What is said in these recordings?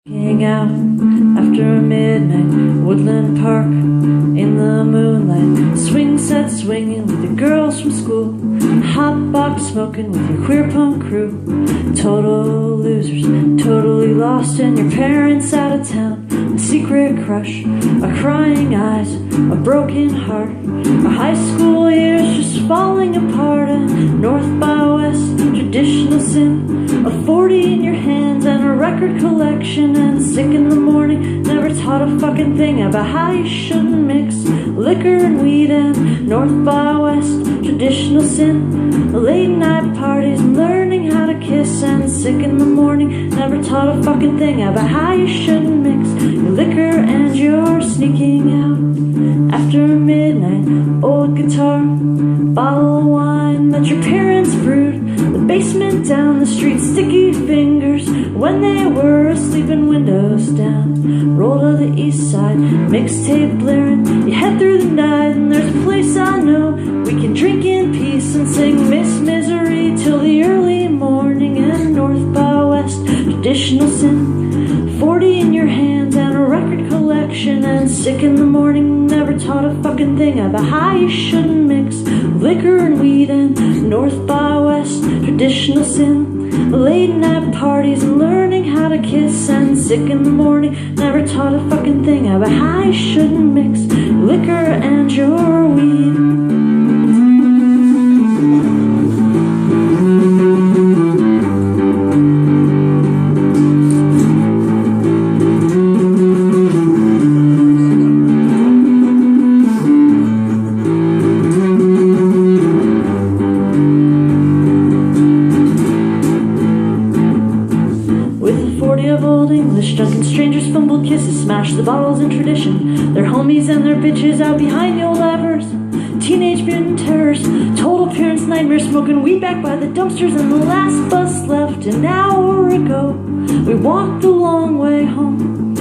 Hang out after midnight, woodland park in the moonlight. Swing set swinging with the girls from school. Hot box smoking with your queer punk crew. Total losers, totally lost, and your parents out of town. A secret crush, a crying eyes, a broken heart. Our high school years just falling apart. A north by west traditional sin, a 40 in your hands and a record collection. And sick in the morning, never taught a fucking thing about how you shouldn't mix liquor and weed. And north by west traditional sin, late night parties and learning how to kiss. And sick in the morning, never taught a fucking thing about how you shouldn't mix your liquor and your sneaking out after midnight. Old guitar, bottle of wine that your parents brewed, the basement down the street, sticky fingers when they were asleep and windows down. Roll to the east side, mixtape blaring, you head through the night, and there's a place I know we can drink in peace and sing Miss Misery till the early morning. And north by west traditional sin, 40 in your hands and a record collection. And sick in the morning, never taught a fucking thing about how you shouldn't mix liquor and weed. And north by west traditional sin, late night parties and learning how to kiss. And sick in the morning, never taught a fucking thing about how you shouldn't mix liquor and your weed. Of old English, drunken strangers fumbled kisses, smashed the bottles in tradition. Their homies and their bitches out behind the old levers. Teenage mutant terrors, total parents' nightmares, smoking weed back by the dumpsters. And the last bus left an hour ago. We walked the long way home,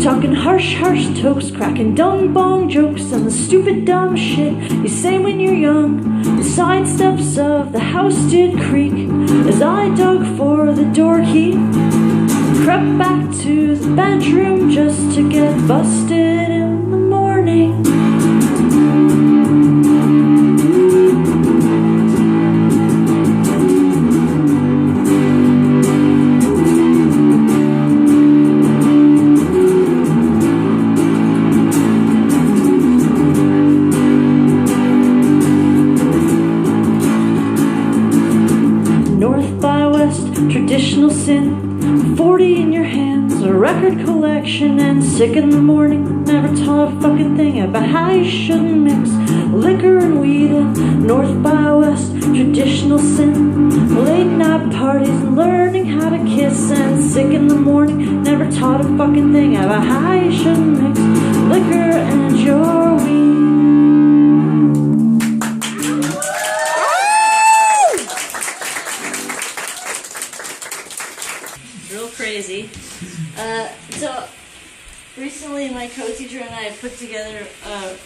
talking harsh tokes, cracking dumb bong jokes, and the stupid dumb shit you say when you're young. The side steps of the house did creak as I dug for the door key. Crept back to the bedroom just to get busted in the morning. North by west, traditional sin, 40 in your hands, a record collection. And sick in the morning, never taught a fucking thing about how you shouldn't mix liquor and weed. And north by west, traditional sin, late night parties and learning how to kiss. And sick in the morning, never taught a fucking thing about how you shouldn't mix liquor and your weed. Real crazy. So recently my co-teacher and I put together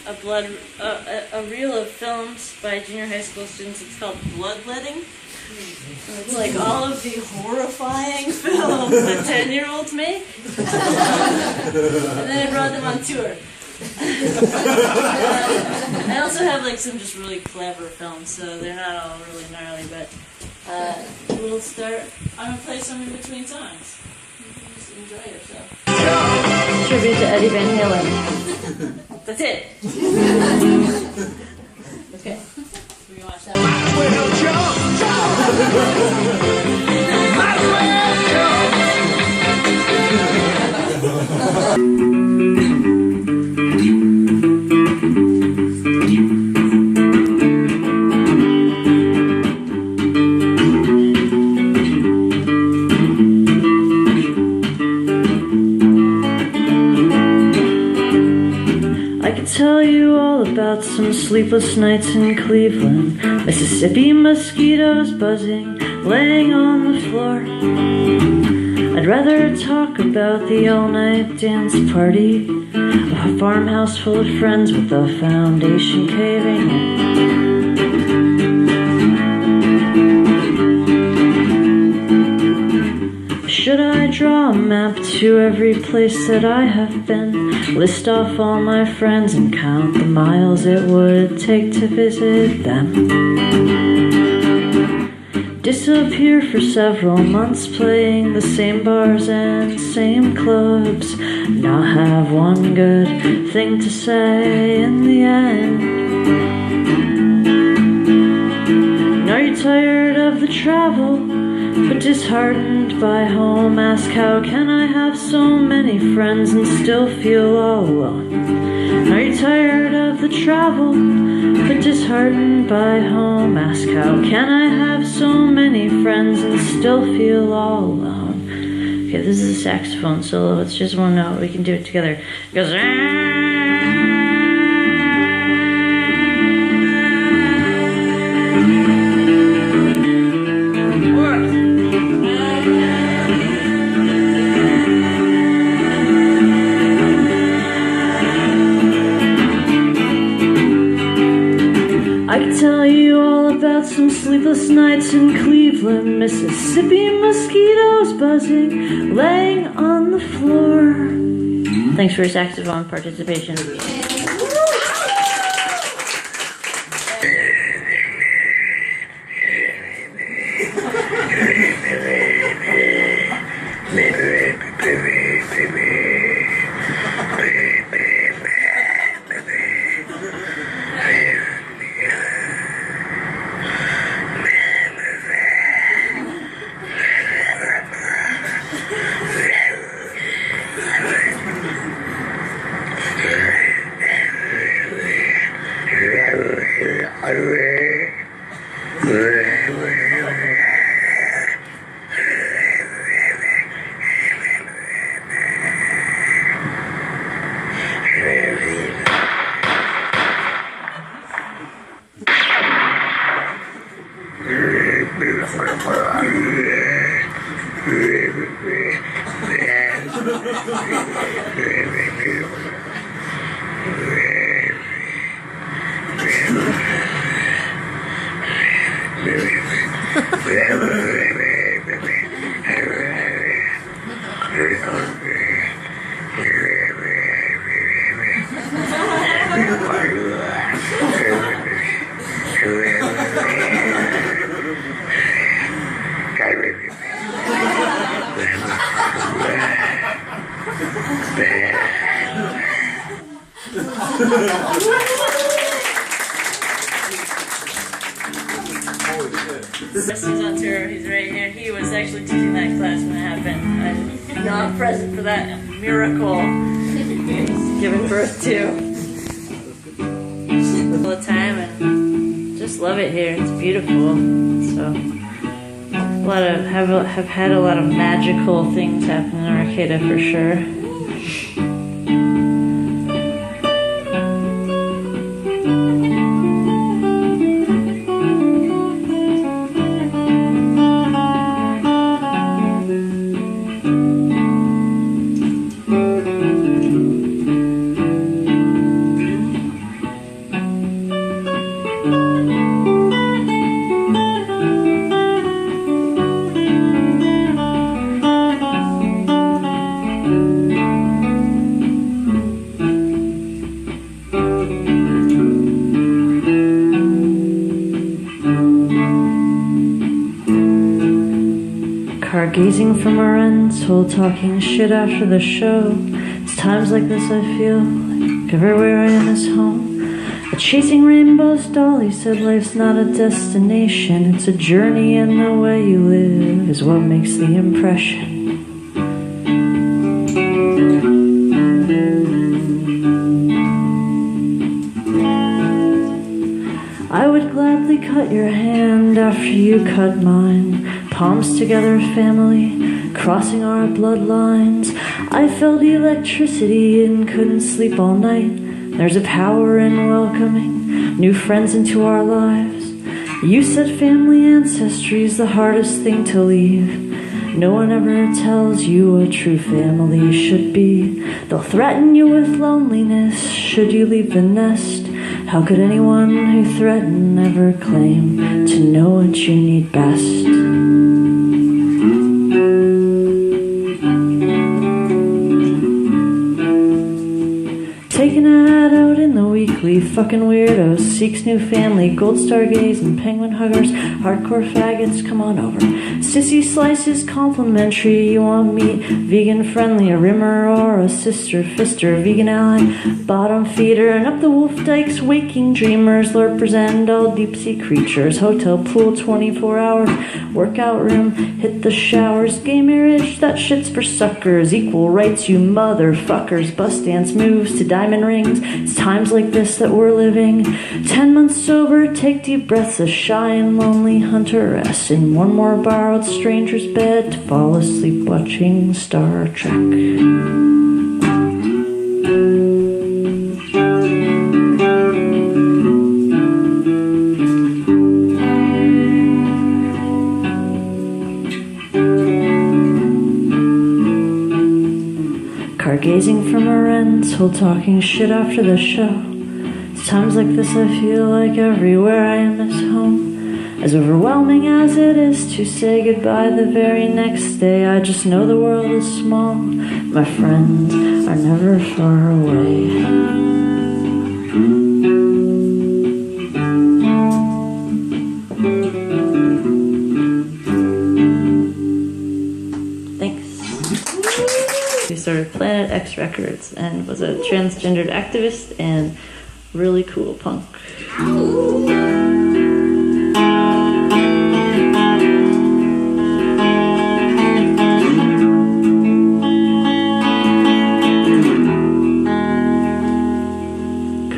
a reel of films by junior high school students. It's called Bloodletting. It's like all of the horrifying films that 10-year-olds make. And then I brought them on tour. I also have like some just really clever films, so they're not all really gnarly, but we'll start. I'm going to play some in between songs. Just enjoy yourself. Tribute to Eddie Van Halen. That's it. Okay. We can watch that tell you all about some sleepless nights in Cleveland. Mississippi mosquitoes buzzing, laying on the floor. I'd rather talk about the all-night dance party, a farmhouse full of friends with the foundation caving in. Should I draw a map to every place that I have been, list off all my friends and count the miles it would take to visit them. Disappear for several months playing the same bars and same clubs, not have one good thing to say in the end. Are you tired of the travel, but disheartened by home? Ask how can I have so many friends and still feel all alone? Are you tired of the travel, but disheartened by home? Ask how can I have so many friends and still feel all alone? Okay, this is a saxophone solo. It's just one note. We can do it together. It goes. I could tell you all about some sleepless nights in Cleveland, Mississippi, mosquitoes buzzing, laying on the floor. Thanks for your saxophone participation. He's on tour, he's right here. He was actually teaching that class when it happened. I'm not present for that miracle he's given birth to all the time, and just love it here. It's beautiful. So have had a lot of magical things happen in Arcata for sure. Gazing from our ends while talking shit after the show. It's times like this I feel like everywhere I am is home. A chasing rainbows dolly said life's not a destination, it's a journey, and the way you live is what makes the impression. I would gladly cut your hand after you cut mine. Palms together, family, crossing our bloodlines. I felt electricity and couldn't sleep all night. There's a power in welcoming new friends into our lives. You said family ancestry's the hardest thing to leave. No one ever tells you what true family should be. They'll threaten you with loneliness should you leave the nest. How could anyone who threatened ever claim to know what you need best? ugly fucking weirdos, seeks new family, gold stargazing, penguin huggers, hardcore faggots, come on over. Sissy slices complimentary, you want meat, vegan friendly, a rimmer or a sister, fister, vegan ally, bottom feeder, and up the wolf dykes, waking dreamers, lurpers, and all deep sea creatures. Hotel pool 24 hours, workout room, hit the showers, gay marriage, that shit's for suckers, equal rights, you motherfuckers, bus dance moves to diamond rings. It's times like this that we're living. 10 months sober, take deep breaths, a shy and lonely hunteress in one more borrowed stranger's bed to fall asleep watching Star Trek. Gazing from a rental, talking shit after the show. It's times like this I feel like everywhere I am is home. As overwhelming as it is to say goodbye the very next day, I just know the world is small. My friends are never far away. He started Planet X Records and was a transgendered activist and really cool punk.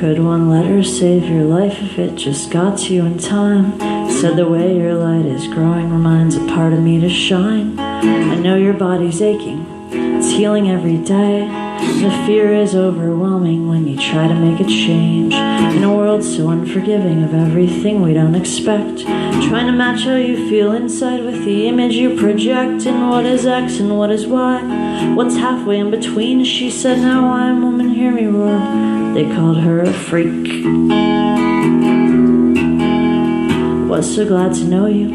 Could one letter save your life if it just got to you in time? Said the way your light is growing reminds a part of me to shine. I know your body's aching. It's healing every day. The fear is overwhelming when you try to make a change. In a world so unforgiving of everything we don't expect. Trying to match how you feel inside with the image you project. And what is X and what is Y? What's halfway in between? She said, now I'm woman, hear me roar. They called her a freak. Was so glad to know you,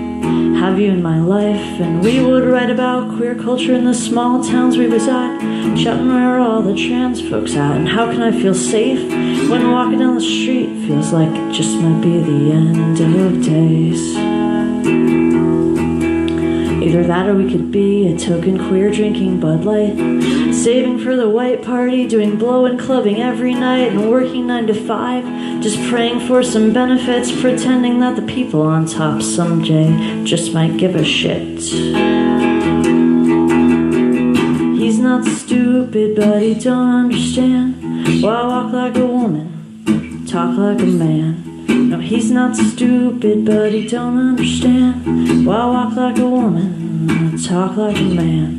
have you in my life, and we would write about queer culture in the small towns we reside, shouting where are all the trans folks at, and how can I feel safe when walking down the street feels like it just might be the end of days. Either that or we could be a token queer drinking Bud Light, saving for the white party, doing blow and clubbing every night, and working 9 to 5, just praying for some benefits, pretending that the people on top someday just might give a shit. He's not stupid, but he don't understand why I walk like a woman, talk like a man. No, he's not stupid, but he don't understand why I walk like a woman, talk like a man.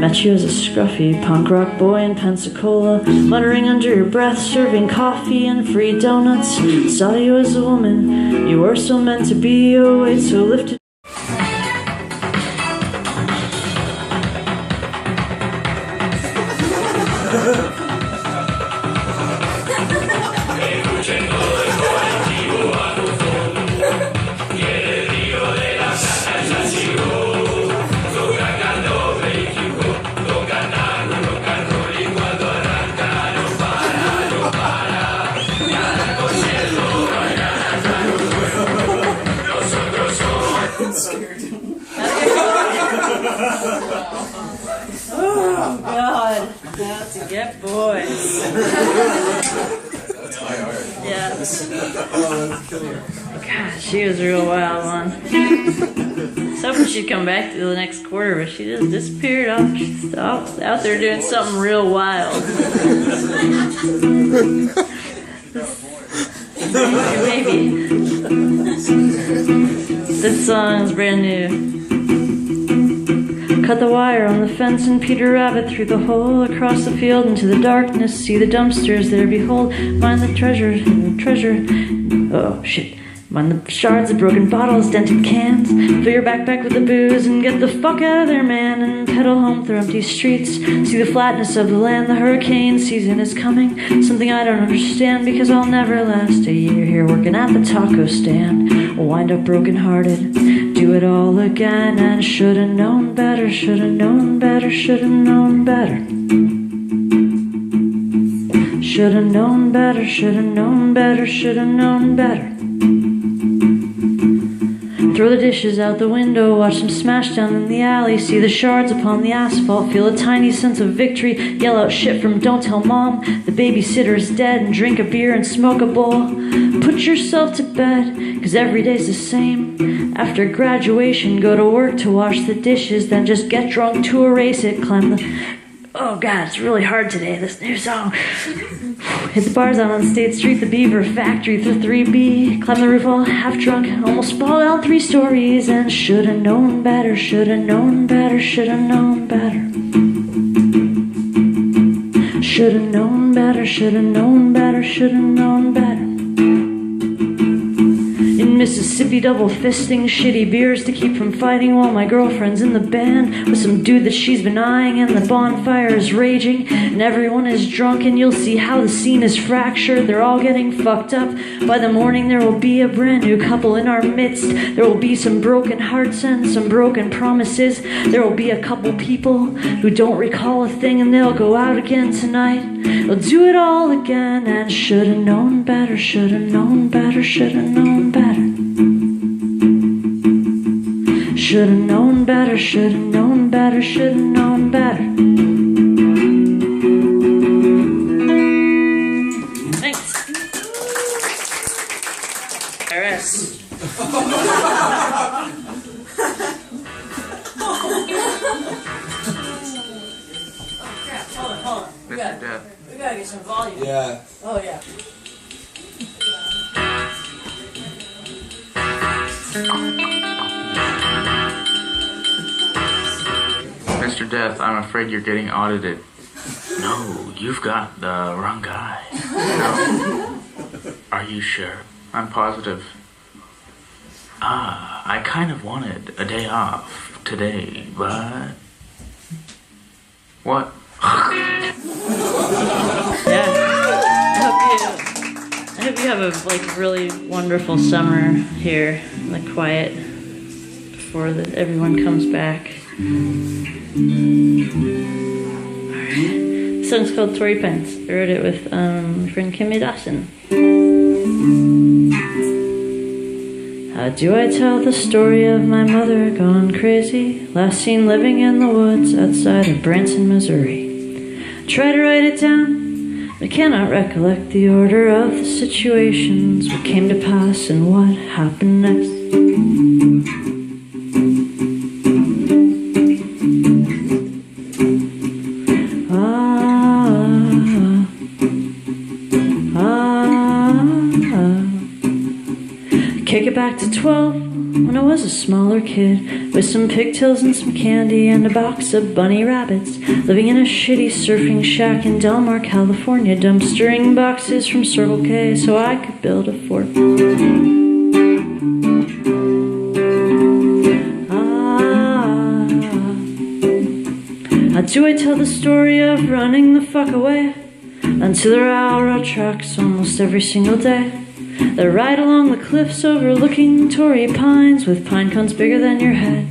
Met you as a scruffy punk rock boy in Pensacola, muttering under your breath, serving coffee and free donuts. Saw you as a woman, you were so meant to be, oh wait, so lifted. Oh God, how to get boys. That's high art. Yeah. Oh, that's killer. God, she was a real wild one. I was hoping she'd come back to the next quarter, but she just disappeared off. She's out there doing something real wild. Maybe. This song's brand new. Cut the wire on the fence and Peter Rabbit through the hole across the field into the darkness. See the dumpsters there, behold. Find the treasure. Oh shit. Mind the shards of broken bottles, dented cans. Fill your backpack with the booze and get the fuck out of there, man. And pedal home through empty streets. See the flatness of the land, the hurricane season is coming. Something I don't understand because I'll never last a year here working at the taco stand. I'll wind up broken hearted, do it all again. And should've known better, should've known better, should've known better. Should've known better, should've known better, should've known better. Throw the dishes out the window, watch them smash down in the alley, see the shards upon the asphalt, feel a tiny sense of victory, yell out shit from don't tell mom, the babysitter is dead, and drink a beer and smoke a bowl. Put yourself to bed, cause every day's the same. After graduation, go to work to wash the dishes, then just get drunk to erase it, climb the... Oh god, it's really hard today, this new song. Hit the bars out on State Street, the Beaver Factory through 3B. Climb the roof all half drunk, almost fall down 3 stories. And should've known better, should've known better, should've known better. Should've known better, should've known better, should've known better. In Mississippi, double fisting shitty beers to keep from fighting while my girlfriend's in the band with some dude that she's been eyeing, and the bonfire is raging and everyone is drunk, and you'll see how the scene is fractured. They're all getting fucked up. By the morning there will be a brand new couple in our midst. There will be some broken hearts and some broken promises. There will be a couple people who don't recall a thing, and they'll go out again tonight. They'll do it all again. And should've known better, should've known better, should've known better. Should've known better, should've known better, should've known better. Thanks. RS. Hold on. We gotta get some volume. Yeah. Oh, yeah. Mr. Death, I'm afraid you're getting audited. No, you've got the wrong guy. No. Are you sure? I'm positive. I kind of wanted a day off today, but... What? Yeah. I hope you have a really wonderful summer here, like quiet before everyone comes back. Alright. This song's called Tory Pence. I wrote it with my friend Kimmy Dawson. How do I tell the story of my mother gone crazy? Last seen living in the woods outside of Branson, Missouri. Try to write it down, but cannot recollect the order of the situations, what came to pass and what happened next. Kick it back to 12, when I was a smaller kid, with some pigtails and some candy and a box of bunny rabbits, living in a shitty surfing shack in Del Mar, California, dumpstering boxes from Circle K so I could build a fort. How do I tell the story of running the fuck away onto the railroad tracks almost every single day? They ride along the cliffs overlooking Torrey pines with pine cones bigger than your head.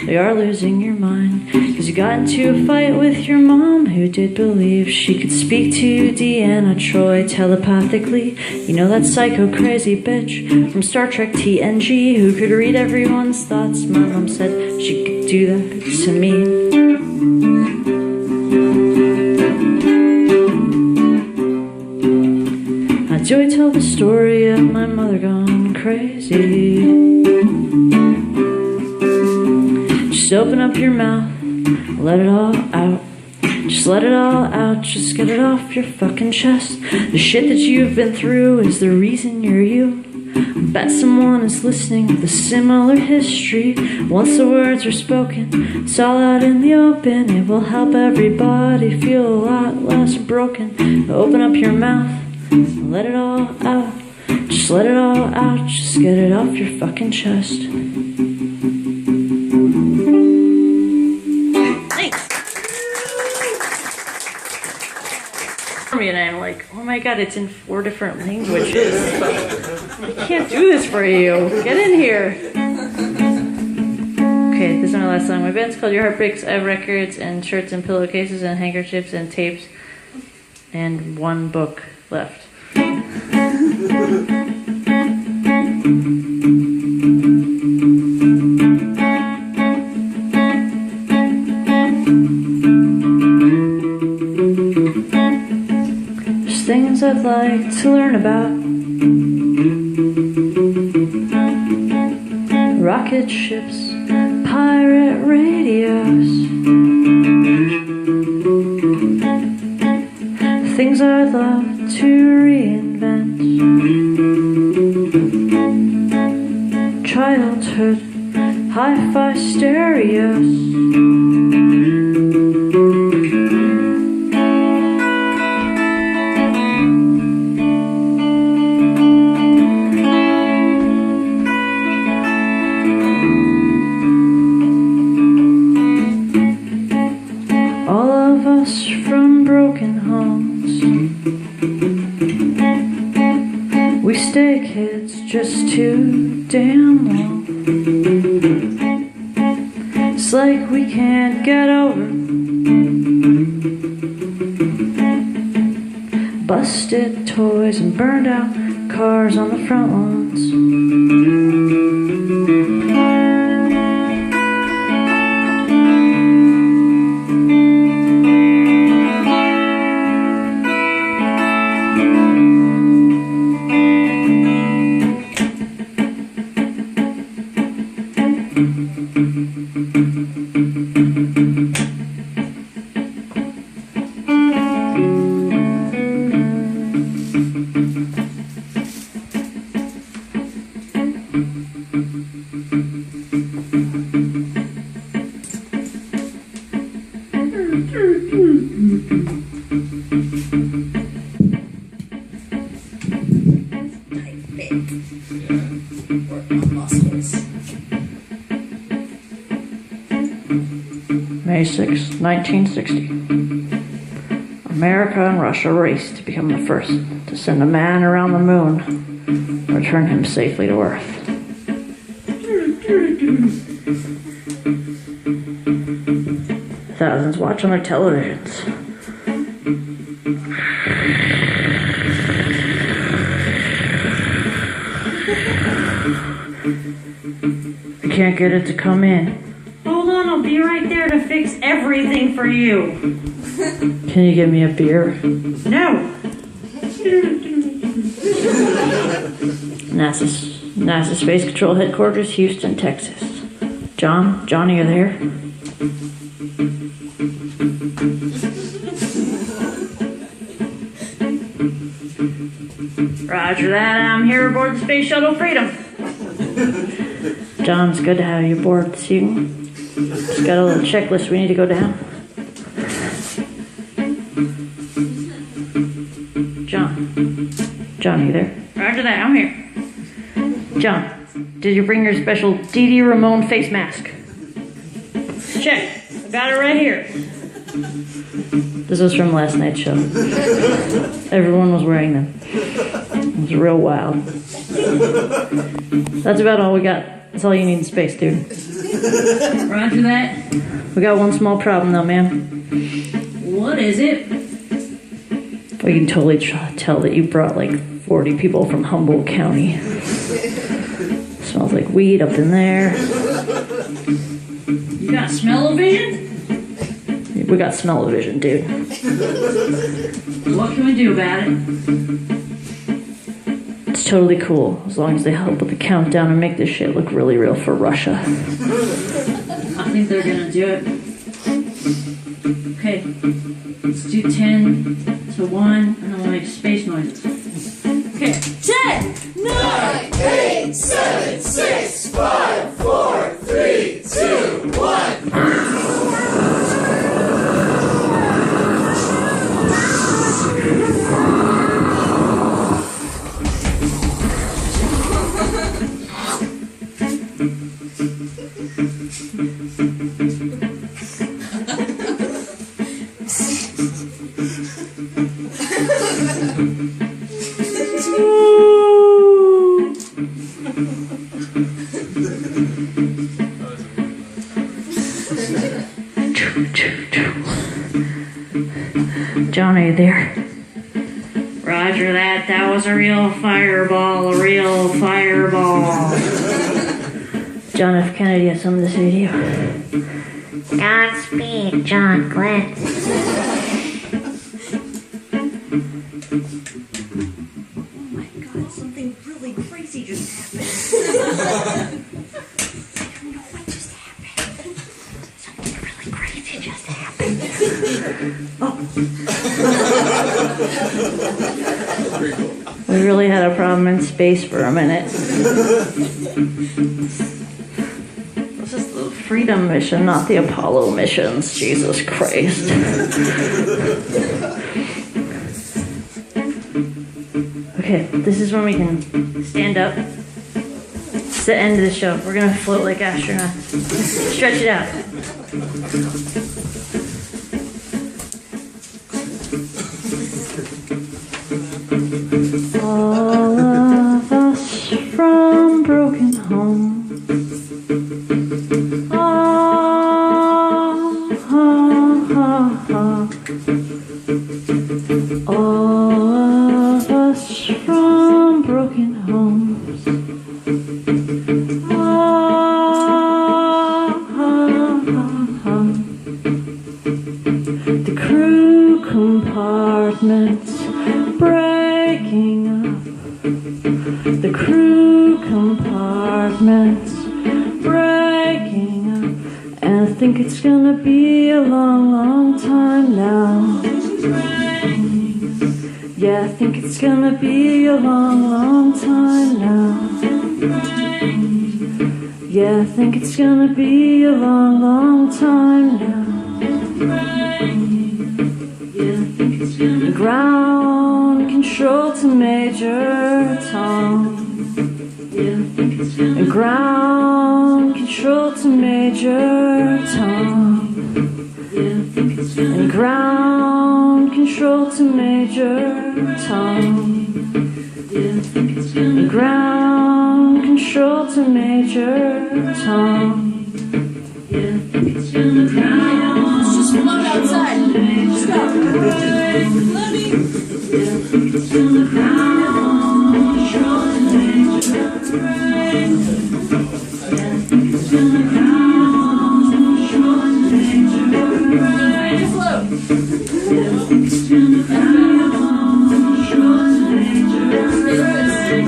They are losing your mind, cause you got into a fight with your mom, who did believe she could speak to Deanna Troi telepathically. You know that psycho crazy bitch from Star Trek TNG who could read everyone's thoughts. My mom said she could do that to me. Do I tell the story of my mother gone crazy? Just open up your mouth, let it all out. Just let it all out, just get it off your fucking chest. The shit that you've been through is the reason you're you. I bet someone is listening with a similar history. Once the words are spoken, it's all out in the open. It will help everybody feel a lot less broken. Open up your mouth, let it all out. Just let it all out. Just get it off your fucking chest. Thanks. And I'm like, oh my god, it's in 4 different languages. I can't do this for you. Get in here. Okay, this is my last song. My band's called Your Heartbreaks. I have records and shirts and pillowcases and handkerchiefs and tapes. and 1 book left. There's things I'd like to learn about. Rocket ships, pirate radios. Things I'd love to reinvent. Childhood, hi-fi stereos. All of us from broken homes. We stay kids just too damn long. It's like we can't get over busted toys and burned out cars on the front lawns. May 6, 1960. America and Russia raced to become the first to send a man around the moon and return him safely to Earth. Thousands watch on their televisions. I can't get it to come in. Hold on, I'll be right there to fix everything for you. Can you get me a beer? No. NASA Space Control Headquarters, Houston, Texas. Johnny, you there? Roger that, I'm here aboard the Space Shuttle Freedom. John, it's good to have you aboard this evening. Just got a little checklist we need to go down. John, you there? Roger that, I'm here. John, did you bring your special Dee Dee Ramone face mask? Check, I got it right here. This was from last night's show. Everyone was wearing them. It was real wild. That's about all we got. That's all you need in space, dude. Roger that. We got one small problem though, man. What is it? We can totally tell that you brought like 40 people from Humboldt County. Smells like weed up in there. You got smell-o-vision? We got smell-o-vision, dude. What can we do about it? It's totally cool, as long as they help with the countdown and make this shit look really real for Russia. I think they're gonna do it. Okay, let's do 10 to 1, and then we'll make space noises. Okay, 10, 9, 8, 7, 6, 5, 4, 3, 2, 1. John, are you there? Roger that. That was a real fireball, a real fireball. John F. Kennedy has some of this video. Godspeed, John Glenn. Something really crazy just happened. We really had a problem in space for a minute. This is the Freedom mission, not the Apollo missions. Jesus Christ. Okay, this is when we can stand up. It's the end of the show. We're gonna float like astronauts. Stretch it out. All of us from broken homes. All of us from broken homes. The crew compartments breaking up. The crew compartments breaking up. And I think it's gonna be a long, long time now. Yeah, I think it's gonna be a long, long time now. Yeah, I think it's gonna be a long, long time now. Ground control to Major Tom. Ground control to Major Tom. And ground control to Major Tom. And ground control to Major Tom. Let's just float outside. Let's go.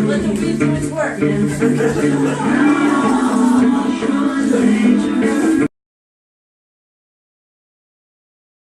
Let the beat work.